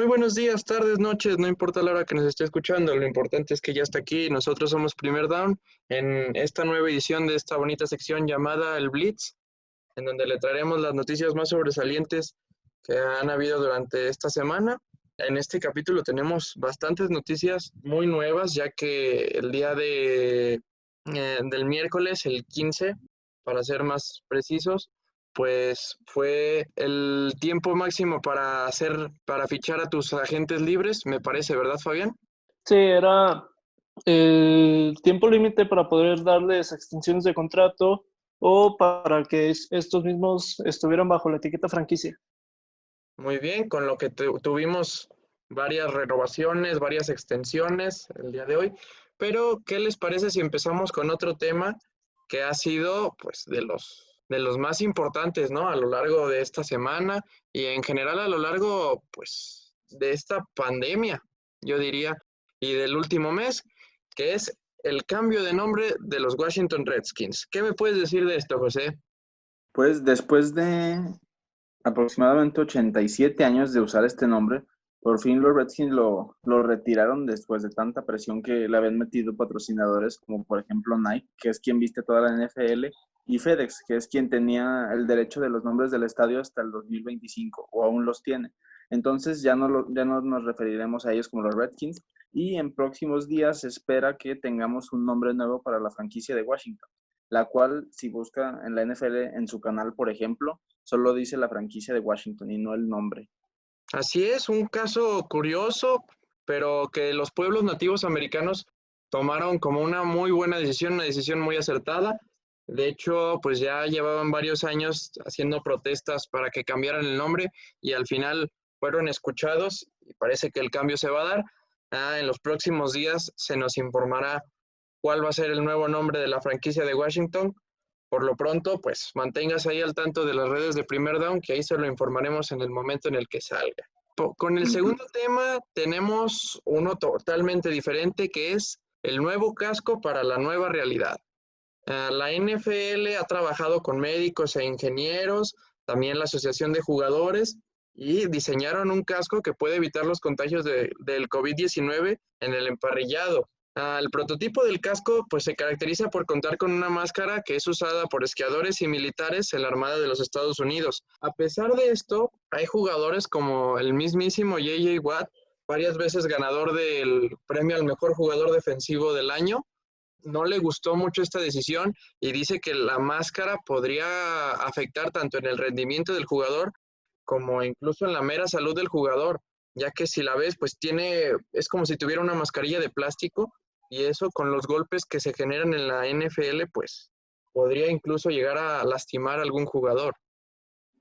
buenos días, tardes, noches, no importa la hora que nos esté escuchando, lo importante es que ya está aquí. Nosotros somos Primer Down en esta nueva edición de esta bonita sección llamada El Blitz, en donde le traeremos las noticias más sobresalientes que han habido durante esta semana. En este capítulo tenemos bastantes noticias muy nuevas, ya que el día del miércoles, el 15, para ser más precisos, pues fue el tiempo máximo para fichar a tus agentes libres, me parece, ¿verdad, Fabián? Sí, era el tiempo límite para poder darles extensiones de contrato o para que estos mismos estuvieran bajo la etiqueta franquicia. Muy bien, con lo que tuvimos varias renovaciones, varias extensiones el día de hoy. Pero, ¿qué les parece si empezamos con otro tema que ha sido, pues, de los más importantes, ¿no? A lo largo de esta semana y en general a lo largo, pues, de esta pandemia, yo diría, y del último mes, que es el cambio de nombre de los Washington Redskins. ¿Qué me puedes decir de esto, José? Pues después de aproximadamente 87 años de usar este nombre, por fin los Redskins lo retiraron después de tanta presión que le habían metido patrocinadores como por ejemplo Nike, que es quien viste toda la NFL, y FedEx, que es quien tenía el derecho de los nombres del estadio hasta el 2025, o aún los tiene. Entonces ya no nos referiremos a ellos como los Redskins, y en próximos días se espera que tengamos un nombre nuevo para la franquicia de Washington, la cual, si busca en la NFL en su canal, por ejemplo, solo dice la franquicia de Washington y no el nombre. Así es, un caso curioso, pero que los pueblos nativos americanos tomaron como una muy buena decisión, una decisión muy acertada. De hecho, pues ya llevaban varios años haciendo protestas para que cambiaran el nombre y al final fueron escuchados y parece que el cambio se va a dar. En los próximos días se nos informará cuál va a ser el nuevo nombre de la franquicia de Washington. Por lo pronto, pues manténgase ahí al tanto de las redes de Primer Down, que ahí se lo informaremos en el momento en el que salga. Con el segundo tema tenemos uno totalmente diferente, que es el nuevo casco para la nueva realidad. La NFL ha trabajado con médicos e ingenieros, también la Asociación de Jugadores, y diseñaron un casco que puede evitar los contagios del COVID-19 en el emparrillado. El prototipo del casco pues se caracteriza por contar con una máscara que es usada por esquiadores y militares en la Armada de los Estados Unidos. A pesar de esto, hay jugadores como el mismísimo J.J. Watt, varias veces ganador del premio al mejor jugador defensivo del año. No le gustó mucho esta decisión y dice que la máscara podría afectar tanto en el rendimiento del jugador como incluso en la mera salud del jugador, ya que si la ves, pues es como si tuviera una mascarilla de plástico y eso con los golpes que se generan en la NFL, pues podría incluso llegar a lastimar a algún jugador.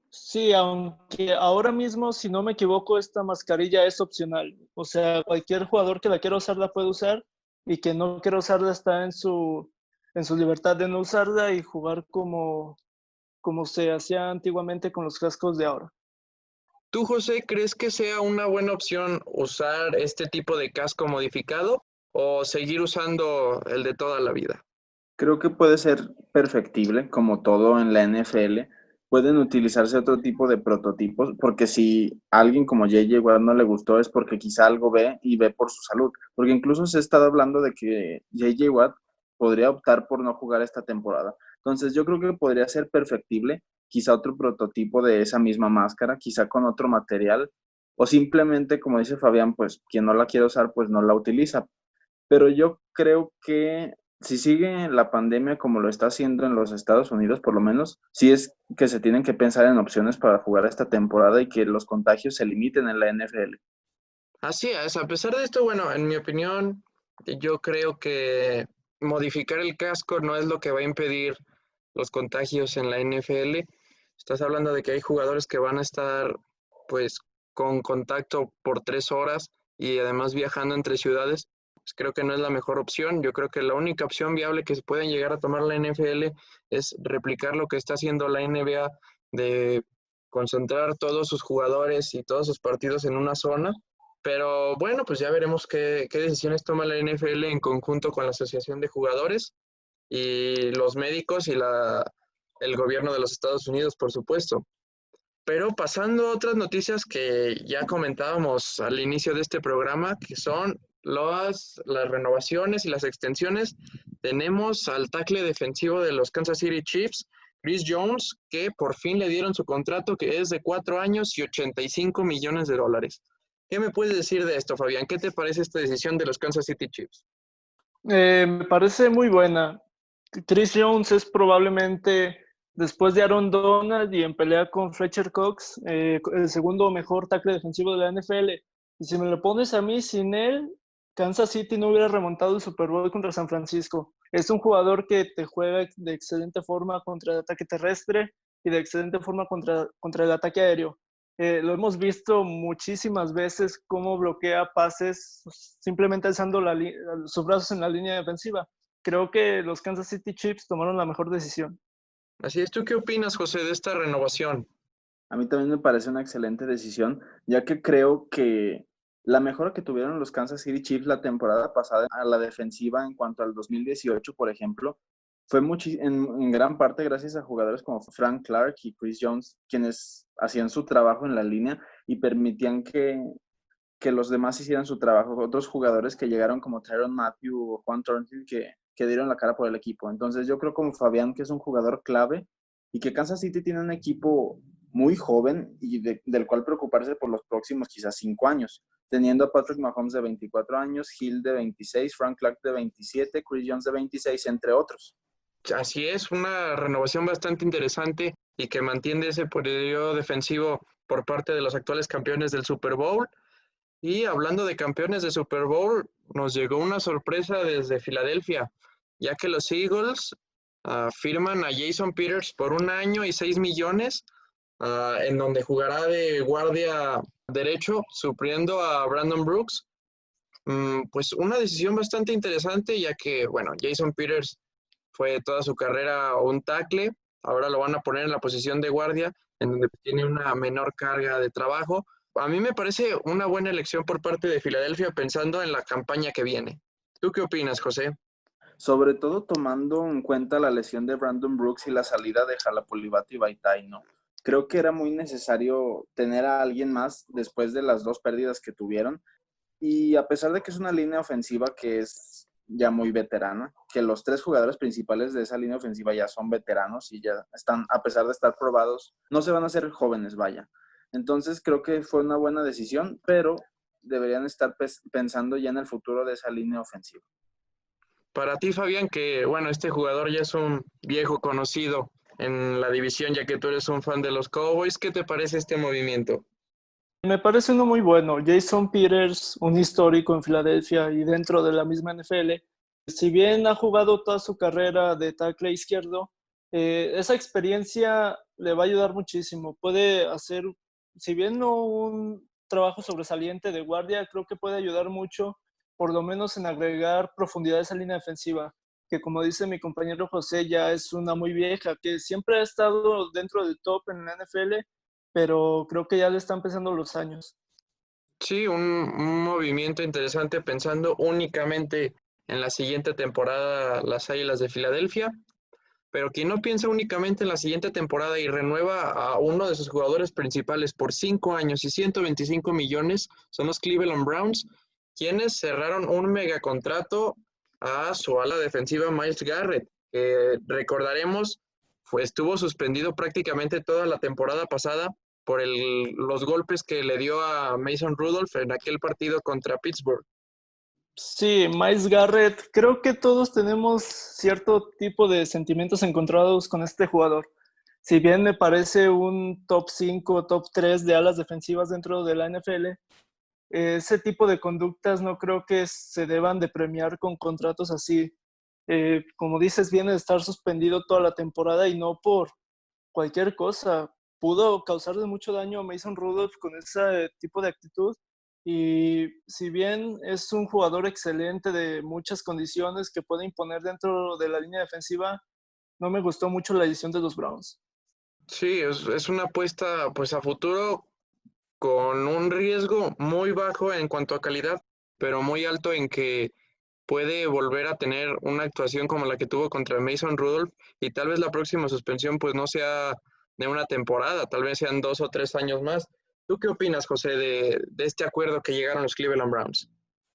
Sí, aunque ahora mismo, si no me equivoco, esta mascarilla es opcional. O sea, cualquier jugador que la quiera usar la puede usar y que no quiera usarla está en su libertad de no usarla y jugar como se hacía antiguamente con los cascos de ahora. ¿Tú, José, crees que sea una buena opción usar este tipo de casco modificado o seguir usando el de toda la vida? Creo que puede ser perfectible, como todo en la NFL. Pueden utilizarse otro tipo de prototipos, porque si a alguien como J.J. Watt no le gustó es porque quizá algo ve y ve por su salud. Porque incluso se ha estado hablando de que J.J. Watt podría optar por no jugar esta temporada. Entonces yo creo que podría ser perfectible, quizá otro prototipo de esa misma máscara, quizá con otro material, o simplemente, como dice Fabián, pues quien no la quiere usar, pues no la utiliza. Pero yo creo que si sigue la pandemia como lo está haciendo en los Estados Unidos, por lo menos, sí es que se tienen que pensar en opciones para jugar esta temporada y que los contagios se limiten en la NFL. Así es, a pesar de esto, bueno, en mi opinión, yo creo que modificar el casco no es lo que va a impedir los contagios en la NFL. Estás hablando de que hay jugadores que van a estar, pues, con contacto por 3 horas y además viajando entre ciudades. Pues creo que no es la mejor opción. Yo creo que la única opción viable que se pueden llegar a tomar la NFL es replicar lo que está haciendo la NBA de concentrar todos sus jugadores y todos sus partidos en una zona, pero bueno, pues ya veremos qué decisiones toma la NFL en conjunto con la Asociación de Jugadores y los médicos y el gobierno de los Estados Unidos, por supuesto. Pero pasando a otras noticias que ya comentábamos al inicio de este programa, que son las renovaciones y las extensiones, tenemos al tackle defensivo de los Kansas City Chiefs, Chris Jones, que por fin le dieron su contrato, que es de 4 años y $85 millones. ¿Qué me puedes decir de esto, Fabián? ¿Qué te parece esta decisión de los Kansas City Chiefs? Me parece muy buena. Chris Jones es probablemente, después de Aaron Donald y en pelea con Fletcher Cox, el segundo mejor tackle defensivo de la NFL. Y si me lo pones a mí, sin él, Kansas City no hubiera remontado el Super Bowl contra San Francisco. Es un jugador que te juega de excelente forma contra el ataque terrestre y de excelente forma contra el ataque aéreo. Lo hemos visto muchísimas veces cómo bloquea pases simplemente alzando sus brazos en la línea defensiva. Creo que los Kansas City Chiefs tomaron la mejor decisión. Así es, ¿tú qué opinas, José, de esta renovación? A mí también me parece una excelente decisión, ya que creo que la mejora que tuvieron los Kansas City Chiefs la temporada pasada a la defensiva en cuanto al 2018, por ejemplo, fue en gran parte gracias a jugadores como Frank Clark y Chris Jones, quienes hacían su trabajo en la línea y permitían que los demás hicieran su trabajo. Otros jugadores que llegaron como Tyrann Mathieu o Juan Thornhill que dieron la cara por el equipo. Entonces yo creo como Fabián que es un jugador clave y que Kansas City tiene un equipo muy joven y del cual preocuparse por los próximos quizás 5 años, teniendo a Patrick Mahomes de 24 años, Hill de 26, Frank Clark de 27, Chris Jones de 26, entre otros. Así es, una renovación bastante interesante y que mantiene ese poderío defensivo por parte de los actuales campeones del Super Bowl. Y hablando de campeones de Super Bowl, nos llegó una sorpresa desde Filadelfia, ya que los Eagles firman a Jason Peters por 1 año y 6 millones, en donde jugará de guardia derecho, supliendo a Brandon Brooks. Pues una decisión bastante interesante, ya que, bueno, Jason Peters fue toda su carrera un tackle, ahora lo van a poner en la posición de guardia, en donde tiene una menor carga de trabajo. A mí me parece una buena elección por parte de Filadelfia pensando en la campaña que viene. ¿Tú qué opinas, José? Sobre todo tomando en cuenta la lesión de Brandon Brooks y la salida de Halapoulivaati Vaitai, ¿no? Creo que era muy necesario tener a alguien más después de las 2 pérdidas que tuvieron. Y a pesar de que es una línea ofensiva que es ya muy veterana, que los 3 jugadores principales de esa línea ofensiva ya son veteranos y ya están, a pesar de estar probados, no se van a hacer jóvenes, vaya. Entonces creo que fue una buena decisión, pero deberían estar pensando ya en el futuro de esa línea ofensiva. Para ti, Fabián, que bueno, este jugador ya es un viejo conocido en la división, ya que tú eres un fan de los Cowboys, ¿qué te parece este movimiento? Me parece uno muy bueno. Jason Peters, un histórico en Filadelfia y dentro de la misma NFL, si bien ha jugado toda su carrera de tackle izquierdo, esa experiencia le va a ayudar muchísimo. Puede hacer, si bien no un trabajo sobresaliente de guardia, creo que puede ayudar mucho, por lo menos en agregar profundidad a esa línea defensiva, que como dice mi compañero José, ya es una muy vieja, que siempre ha estado dentro del top en la NFL, pero creo que ya le están pesando los años. Sí, un movimiento interesante pensando únicamente en la siguiente temporada, las Águilas de Filadelfia, pero quien no piensa únicamente en la siguiente temporada y renueva a uno de sus jugadores principales por 5 años y 125 millones son los Cleveland Browns, quienes cerraron un megacontrato a su ala defensiva Myles Garrett, que recordaremos estuvo suspendido prácticamente toda la temporada pasada por los golpes que le dio a Mason Rudolph en aquel partido contra Pittsburgh. Sí, Myles Garrett, creo que todos tenemos cierto tipo de sentimientos encontrados con este jugador. Si bien me parece un top 5, top 3 de alas defensivas dentro de la NFL, ese tipo de conductas no creo que se deban de premiar con contratos así. Como dices, viene de estar suspendido toda la temporada y no por cualquier cosa. Pudo causarle mucho daño a Mason Rudolph con ese tipo de actitud. Y si bien es un jugador excelente de muchas condiciones que puede imponer dentro de la línea defensiva, no me gustó mucho la decisión de los Browns. Sí, es una apuesta pues a futuro con un riesgo muy bajo en cuanto a calidad, pero muy alto en que puede volver a tener una actuación como la que tuvo contra Mason Rudolph y tal vez la próxima suspensión pues no sea de una temporada, tal vez sean 2 o 3 años más. ¿Tú qué opinas, José, de este acuerdo que llegaron los Cleveland Browns?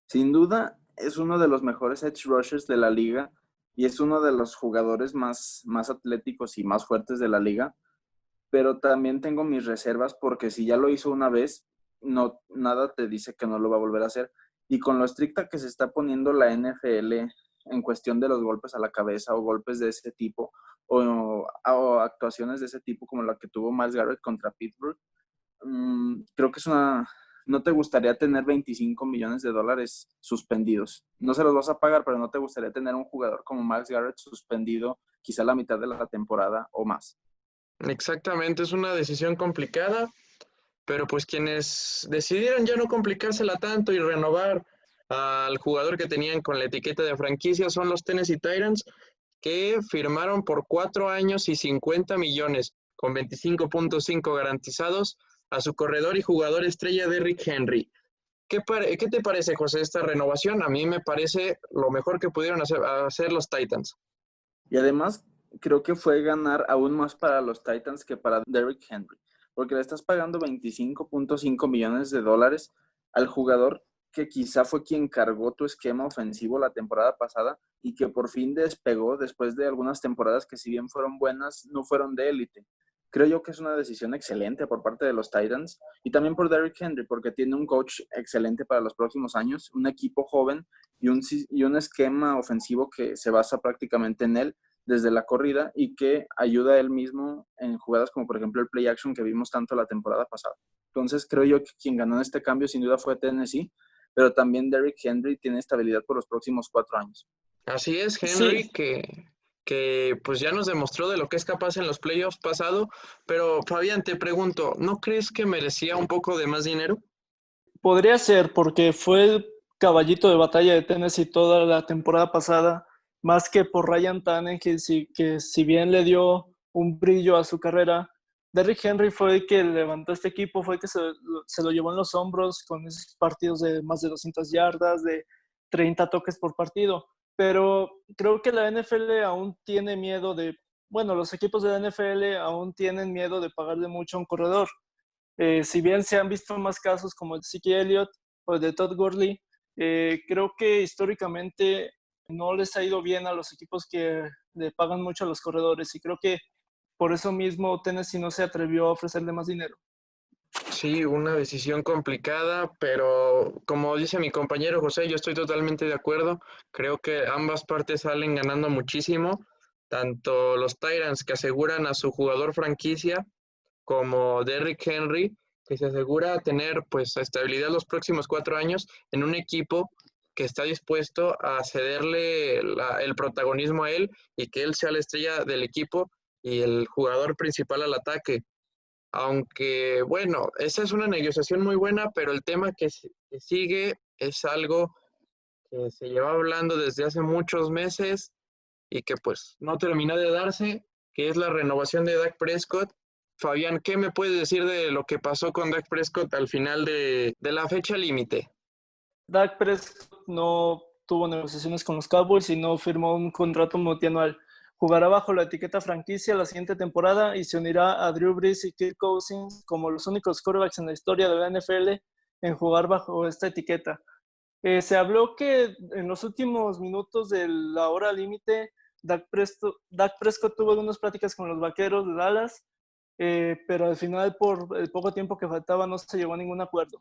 Sin duda, es uno de los mejores edge rushers de la liga y es uno de los jugadores más atléticos y más fuertes de la liga, pero también tengo mis reservas porque si ya lo hizo una vez, no, nada te dice que no lo va a volver a hacer. Y con lo estricta que se está poniendo la NFL en cuestión de los golpes a la cabeza o golpes de ese tipo o actuaciones de ese tipo como la que tuvo Myles Garrett contra Pittsburgh, creo que no te gustaría tener 25 millones de dólares suspendidos. No se los vas a pagar, pero no te gustaría tener un jugador como Myles Garrett suspendido quizá la mitad de la temporada o más. Exactamente, es una decisión complicada, pero pues quienes decidieron ya no complicársela tanto y renovar al jugador que tenían con la etiqueta de franquicia son los Tennessee Titans, que firmaron por 4 años y 50 millones, con 25.5 garantizados, a su corredor y jugador estrella Derrick Henry. ¿Qué te parece, José, esta renovación? A mí me parece lo mejor que pudieron hacer los Titans. Y además, creo que fue ganar aún más para los Titans que para Derrick Henry, porque le estás pagando 25.5 millones de dólares al jugador que quizá fue quien cargó tu esquema ofensivo la temporada pasada y que por fin despegó después de algunas temporadas que si bien fueron buenas, no fueron de élite. Creo yo que es una decisión excelente por parte de los Titans y también por Derrick Henry, porque tiene un coach excelente para los próximos años, un equipo joven y un esquema ofensivo que se basa prácticamente en él desde la corrida y que ayuda a él mismo en jugadas como por ejemplo el play action que vimos tanto la temporada pasada. Entonces creo yo que quien ganó en este cambio sin duda fue Tennessee, pero también Derrick Henry tiene estabilidad por los próximos 4 años. Así es, Henry, Sí, que pues ya nos demostró de lo que es capaz en los playoffs pasado, pero Fabián, te pregunto, ¿no crees que merecía un poco de más dinero? podría ser porque fue el caballito de batalla de Tennessee toda la temporada pasada, más que por Ryan Tannehill, que si bien le dio un brillo a su carrera, Derrick Henry fue el que levantó este equipo, fue el que se lo llevó en los hombros con esos partidos de más de 200 yardas, de 30 toques por partido. Pero creo que la NFL aún tiene miedo bueno, los equipos de la NFL aún tienen miedo de pagarle mucho a un corredor. Si bien se han visto más casos como el de Zeke Elliott o el de Todd Gurley, creo que históricamente no les ha ido bien a los equipos que le pagan mucho a los corredores y creo que por eso mismo Tennessee no se atrevió a ofrecerle más dinero. Sí, una decisión complicada, pero como dice mi compañero José, yo estoy totalmente de acuerdo. Creo que ambas partes salen ganando muchísimo, tanto los Titans que aseguran a su jugador franquicia como Derrick Henry, que se asegura tener pues estabilidad los próximos 4 años en un equipo que está dispuesto a cederle el protagonismo a él y que él sea la estrella del equipo y el jugador principal al ataque. Aunque, bueno, esa es una negociación muy buena, pero el tema que sigue es algo que se lleva hablando desde hace muchos meses y que pues no terminó de darse, que es la renovación de Dak Prescott. Fabián, ¿qué me puedes decir de lo que pasó con Dak Prescott al final de la fecha límite? Dak Prescott no tuvo negociaciones con los Cowboys y no firmó un contrato multianual. Jugará bajo la etiqueta franquicia la siguiente temporada y se unirá a Drew Brees y Kirk Cousins como los únicos quarterbacks en la historia de la NFL en jugar bajo esta etiqueta. Se habló que en los últimos minutos de la hora límite, Dak Prescott tuvo algunas pláticas con los Vaqueros de Dallas, pero al final, por el poco tiempo que faltaba, no se llegó a ningún acuerdo.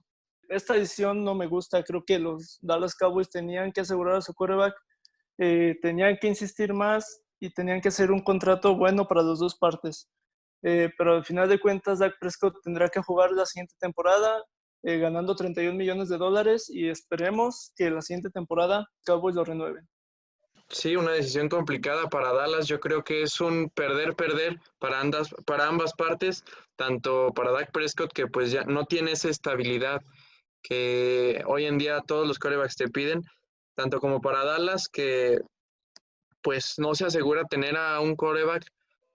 Esta decisión no me gusta. Creo que los Dallas Cowboys tenían que asegurar a su quarterback, tenían que insistir más y tenían que hacer un contrato bueno para las dos partes. Pero al final de cuentas, Dak Prescott tendrá que jugar la siguiente temporada ganando 31 millones de dólares y esperemos que la siguiente temporada Cowboys lo renueven. Sí, una decisión complicada para Dallas. Yo creo que es un perder-perder para ambas partes, tanto para Dak Prescott, que pues ya no tiene esa estabilidad que hoy en día todos los quarterbacks te piden, tanto como para Dallas, que pues no se asegura tener a un quarterback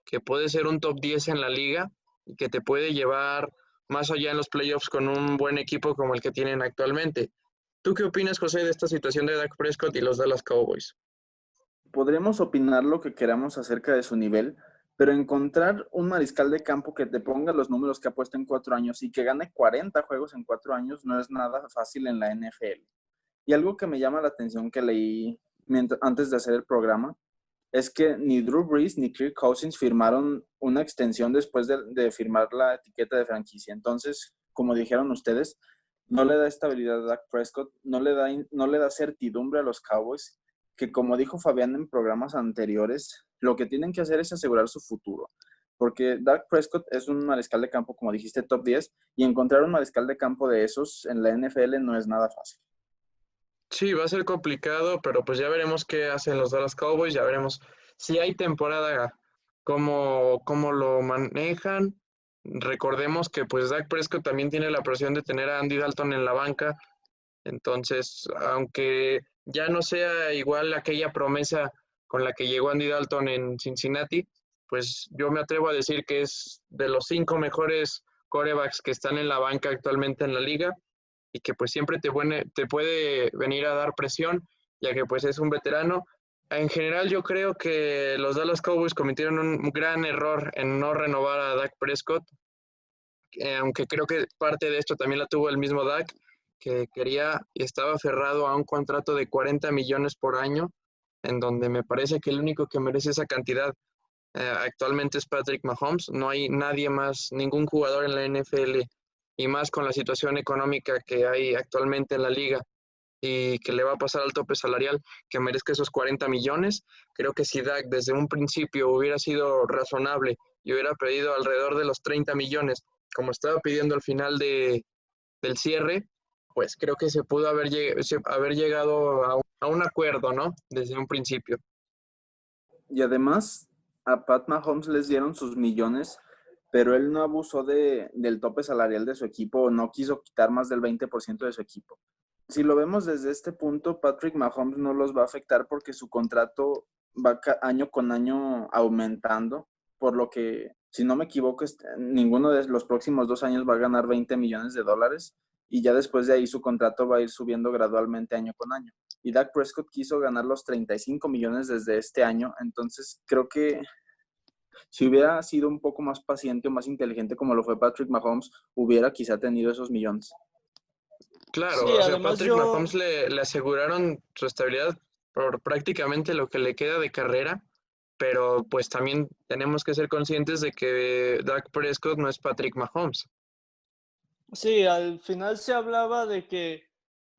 que puede ser un top 10 en la liga y que te puede llevar más allá en los playoffs con un buen equipo como el que tienen actualmente. ¿Tú qué opinas, José, de esta situación de Dak Prescott y los Dallas Cowboys? Podremos opinar lo que queramos acerca de su nivel, pero encontrar un mariscal de campo que te ponga los números que ha puesto en 4 años y que gane 40 juegos en 4 años no es nada fácil en la NFL. Y algo que me llama la atención que leí antes de hacer el programa es que ni Drew Brees ni Kirk Cousins firmaron una extensión después de firmar la etiqueta de franquicia. Entonces, como dijeron ustedes, no le da estabilidad a Dak Prescott, no le da certidumbre a los Cowboys, que como dijo Fabián en programas anteriores, lo que tienen que hacer es asegurar su futuro. Porque Dak Prescott es un mariscal de campo, como dijiste, top 10, y encontrar un mariscal de campo de esos en la NFL no es nada fácil. Sí, va a ser complicado, pero pues ya veremos qué hacen los Dallas Cowboys, ya veremos si hay temporada, cómo lo manejan. Recordemos que pues Dak Prescott también tiene la presión de tener a Andy Dalton en la banca, entonces aunque ya no sea igual aquella promesa con la que llegó Andy Dalton en Cincinnati, pues yo me atrevo a decir que es de los 5 mejores quarterbacks que están en la banca actualmente en la liga y que pues siempre te puede venir a dar presión, ya que pues es un veterano. En general yo creo que los Dallas Cowboys cometieron un gran error en no renovar a Dak Prescott, aunque creo que parte de esto también la tuvo el mismo Dak, que quería y estaba aferrado a un contrato de 40 millones por año, en donde me parece que el único que merece esa cantidad actualmente es Patrick Mahomes. No hay nadie más, ningún jugador en la NFL, y más con la situación económica que hay actualmente en la liga y que le va a pasar al tope salarial, que merezca esos 40 millones. Creo que si Dak desde un principio hubiera sido razonable y hubiera pedido alrededor de los 30 millones, como estaba pidiendo al final del cierre, pues creo que se pudo haber llegado a un acuerdo, ¿no? Desde un principio. Y además, a Pat Mahomes les dieron sus millones, pero él no abusó del tope salarial de su equipo o no quiso quitar más del 20% de su equipo. Si lo vemos desde este punto, Patrick Mahomes no los va a afectar porque su contrato va año con año aumentando, por lo que, si no me equivoco, ninguno de los próximos 2 años va a ganar 20 millones de dólares y ya después de ahí su contrato va a ir subiendo gradualmente año con año. Y Dak Prescott quiso ganar los 35 millones desde este año, entonces creo que si hubiera sido un poco más paciente o más inteligente como lo fue Patrick Mahomes, hubiera quizá tenido esos millones. Claro, Sí, o sea, además Patrick Mahomes yo, le aseguraron su estabilidad por prácticamente lo que le queda de carrera, pero pues también tenemos que ser conscientes de que Dak Prescott no es Patrick Mahomes. sí, al final se hablaba de que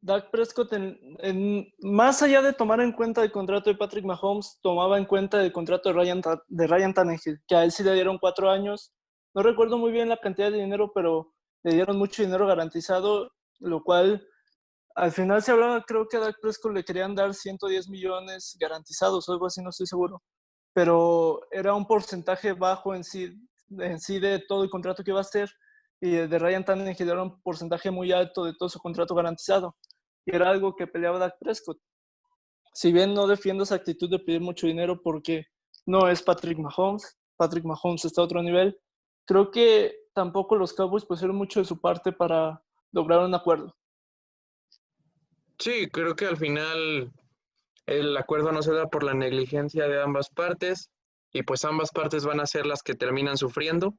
Dak Prescott, más allá de tomar en cuenta el contrato de Patrick Mahomes, tomaba en cuenta el contrato de Ryan Tannehill, que a él sí le dieron 4 años. No recuerdo muy bien la cantidad de dinero, pero le dieron mucho dinero garantizado, lo cual al final se hablaba, creo que a Dak Prescott le querían dar 110 millones garantizados o algo así, no estoy seguro. Pero era un porcentaje bajo en sí de todo el contrato que iba a hacer, y el de Ryan Tannehill era un porcentaje muy alto de todo su contrato garantizado. Y era algo que peleaba Dak Prescott. Si bien no defiendo esa actitud de pedir mucho dinero porque no es Patrick Mahomes está a otro nivel, creo que tampoco los Cowboys pusieron mucho de su parte para lograr un acuerdo. Sí, creo que al final el acuerdo no se da por la negligencia de ambas partes y pues ambas partes van a ser las que terminan sufriendo.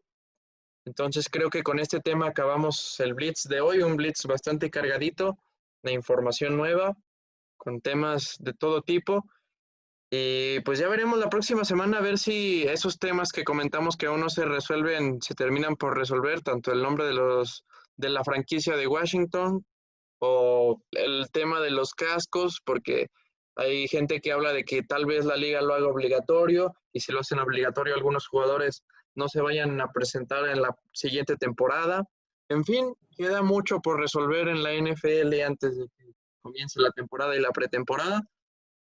Entonces creo que con este tema acabamos el Blitz de hoy, un Blitz bastante cargadito de información nueva, con temas de todo tipo. Y pues ya veremos la próxima semana a ver si esos temas que comentamos que aún no se resuelven se terminan por resolver, tanto el nombre de la franquicia de Washington o el tema de los cascos, porque hay gente que habla de que tal vez la liga lo haga obligatorio y si lo hacen obligatorio algunos jugadores no se vayan a presentar en la siguiente temporada. En fin, queda mucho por resolver en la NFL antes de que comience la temporada y la pretemporada.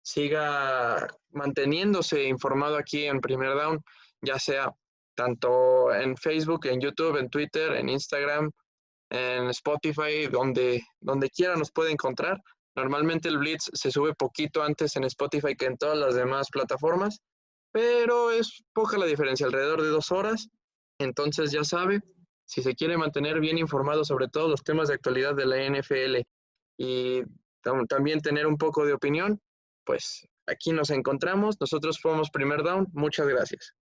Siga manteniéndose informado aquí en Primer Down, ya sea tanto en Facebook, en YouTube, en Twitter, en Instagram, en Spotify, donde quiera nos puede encontrar. Normalmente el Blitz se sube poquito antes en Spotify que en todas las demás plataformas, pero es poca la diferencia, alrededor de 2 horas. Entonces ya sabe, si se quiere mantener bien informado sobre todos los temas de actualidad de la NFL y también tener un poco de opinión, pues aquí nos encontramos. Nosotros fuimos Primer Down. Muchas gracias.